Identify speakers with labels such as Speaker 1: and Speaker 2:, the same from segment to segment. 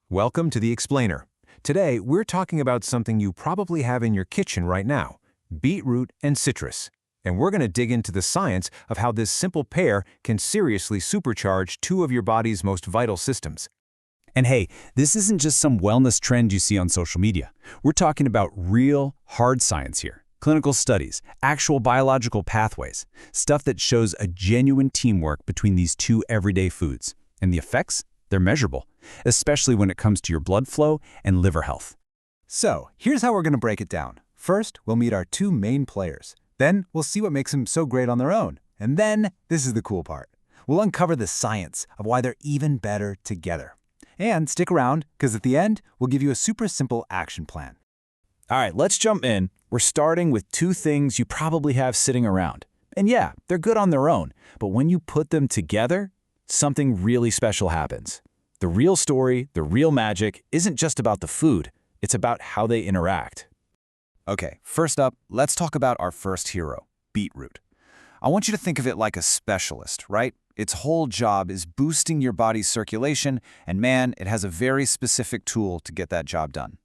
Speaker 1: Welcome to the Explainer. Today, we're talking about something you probably have in your kitchen right now, beetroot and citrus. And we're going to dig into the science of how this simple pair can seriously supercharge two of your body's most vital systems.
Speaker 2: And hey, this isn't just some wellness trend you see on social media. We're talking about real, hard science here. Clinical studies, actual biological pathways, stuff that shows a genuine teamwork between these two everyday foods. And the effects? They're measurable, especially when it comes to your blood flow and liver health.
Speaker 3: So, here's how we're going to break it down. First, we'll meet our two main players. Then, we'll see what makes them so great on their own. And then, this is the cool part. We'll uncover the science of why they're even better together. And stick around, because at the end, we'll give you a super simple action plan.
Speaker 2: All right, let's jump in. We're starting with two things you probably have sitting around. And yeah, they're good on their own, but when you put them together, something really special happens. The real story, the real magic, isn't just about the food. It's about how they interact.
Speaker 3: Okay, first up, let's talk about our first hero, beetroot. I want you to think of it like a specialist, right? Its whole job is boosting your body's circulation, and man, it has a very specific tool to get that job done.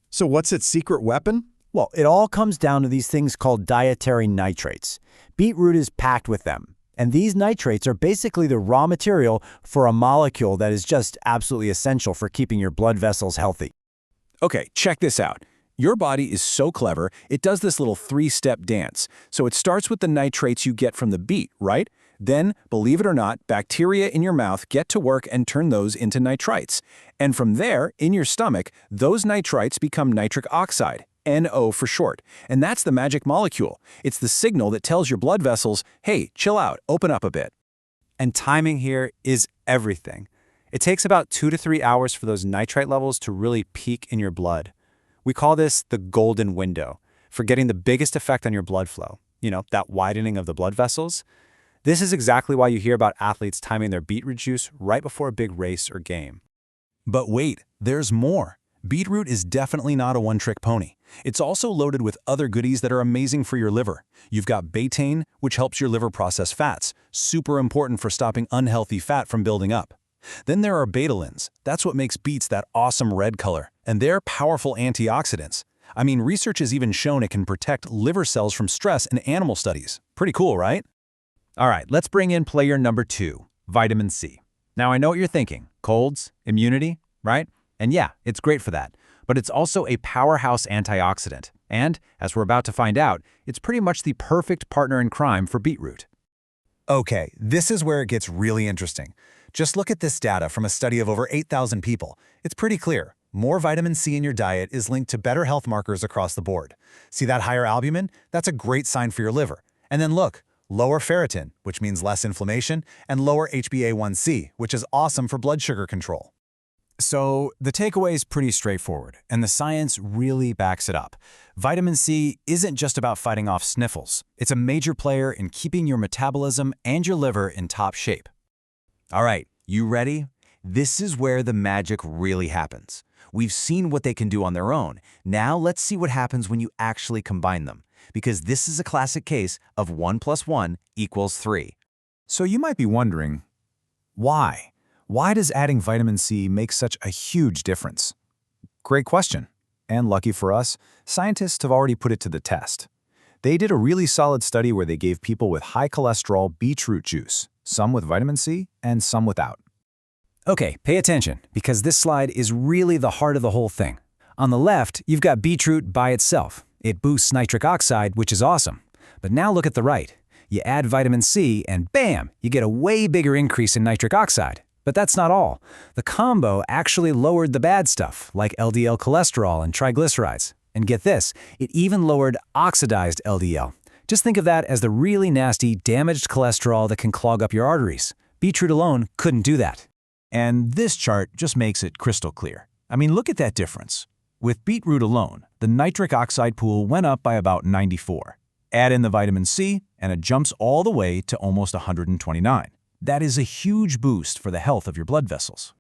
Speaker 4: So what's its secret weapon?
Speaker 5: Well, it all comes down to these things called dietary nitrates. Beetroot is packed with them. And these nitrates are basically the raw material for a molecule that is just absolutely essential for keeping your blood vessels healthy.
Speaker 2: Okay, check this out. Your body is so clever, it does this little three-step dance. So it starts with the nitrates you get from the beet, right? Then, believe it or not, bacteria in your mouth get to work and turn those into nitrites. And from there, in your stomach, those nitrites become nitric oxide. NO for short. And that's the magic molecule. It's the signal that tells your blood vessels, hey, chill out, open up a bit.
Speaker 5: And timing here is everything. It takes about 2 to 3 hours for those nitrite levels to really peak in your blood. We call this the golden window for getting the biggest effect on your blood flow. You know, that widening of the blood vessels. This is exactly why you hear about athletes timing their beetroot juice right before a big race or game.
Speaker 1: But wait, there's more. Beetroot is definitely not a one-trick pony. It's also loaded with other goodies that are amazing for your liver. You've got betaine, which helps your liver process fats, super important for stopping unhealthy fat from building up. Then there are betalains. That's what makes beets that awesome red color, and they're powerful antioxidants. I mean, research has even shown it can protect liver cells from stress in animal studies. Pretty cool, right?
Speaker 6: All right, let's bring in player number 2, vitamin C. Now, I know what you're thinking. Colds, immunity, right? And yeah, it's great for that. But it's also a powerhouse antioxidant. And, as we're about to find out, it's pretty much the perfect partner in crime for beetroot.
Speaker 3: Okay, this is where it gets really interesting. Just look at this data from a study of over 8,000 people. It's pretty clear. More vitamin C in your diet is linked to better health markers across the board. See that higher albumin? That's a great sign for your liver. And then look, lower ferritin, which means less inflammation, and lower HbA1c, which is awesome for blood sugar control.
Speaker 5: So the takeaway is pretty straightforward, and the science really backs it up. Vitamin C isn't just about fighting off sniffles. It's a major player in keeping your metabolism and your liver in top shape.
Speaker 6: All right, you ready? This is where the magic really happens. We've seen what they can do on their own. Now let's see what happens when you actually combine them. Because this is a classic case of 1 + 1 = 3.
Speaker 5: So you might be wondering, why? Why does adding vitamin C make such a huge difference? Great question. And lucky for us, scientists have already put it to the test. They did a really solid study where they gave people with high cholesterol beetroot juice, some with vitamin C and some without. Okay, pay attention, because this slide is really the heart of the whole thing. On the left, you've got beetroot by itself. It boosts nitric oxide, which is awesome. But now look at the right. You add vitamin C and bam, you get a way bigger increase in nitric oxide. But that's not all. The combo actually lowered the bad stuff, like LDL cholesterol and triglycerides. And get this, it even lowered oxidized LDL. Just think of that as the really nasty, damaged cholesterol that can clog up your arteries. Beetroot alone couldn't do that.
Speaker 7: And this chart just makes it crystal clear. I mean, look at that difference. With beetroot alone, the nitric oxide pool went up by about 94. Add in the vitamin C, and it jumps all the way to almost 129. That is a huge boost for the health of your blood vessels.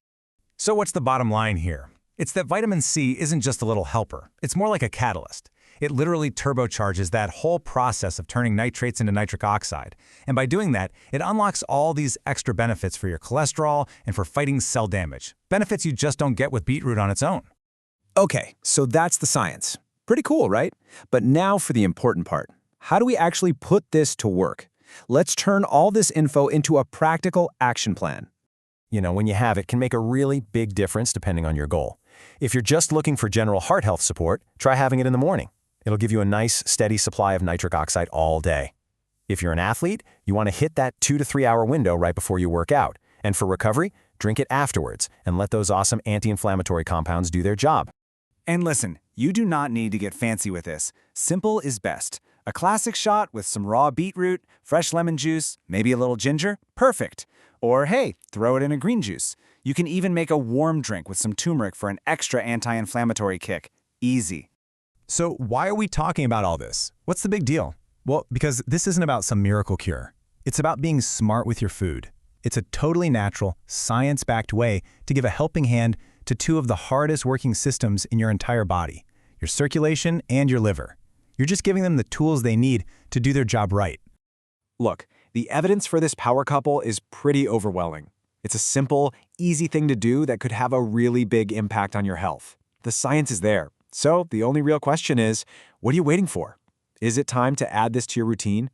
Speaker 1: So what's the bottom line here? It's that vitamin C isn't just a little helper. It's more like a catalyst.
Speaker 3: It literally turbocharges that whole process of turning nitrates into nitric oxide. And by doing that, it unlocks all these extra benefits for your cholesterol and for fighting cell damage. Benefits you just don't get with beetroot on its own.
Speaker 2: Okay, so that's the science. Pretty cool, right? But now for the important part. How do we actually put this to work? Let's turn all this info into a practical action plan.
Speaker 1: When you have it, can make a really big difference depending on your goal. If you're just looking for general heart health support, try having it in the morning. It'll give you a nice, steady supply of nitric oxide all day. If you're an athlete, you want to hit that 2 to 3 hour window right before you work out. And for recovery, drink it afterwards and let those awesome anti-inflammatory compounds do their job.
Speaker 3: And listen, you do not need to get fancy with this. Simple is best. A classic shot with some raw beetroot, fresh lemon juice, maybe a little ginger, perfect. Or hey, throw it in a green juice. You can even make a warm drink with some turmeric for an extra anti-inflammatory kick. Easy. So why are we talking about all this? What's the big deal? Well, because this isn't about some miracle cure. It's about being smart with your food. It's a totally natural, science-backed way to give a helping hand to two of the hardest working systems in your entire body, your circulation and your liver. You're just giving them the tools they need to do their job right.
Speaker 2: Look, the evidence for this power couple is pretty overwhelming. It's a simple, easy thing to do that could have a really big impact on your health. The science is there. So the only real question is, what are you waiting for? Is it time to add this to your routine?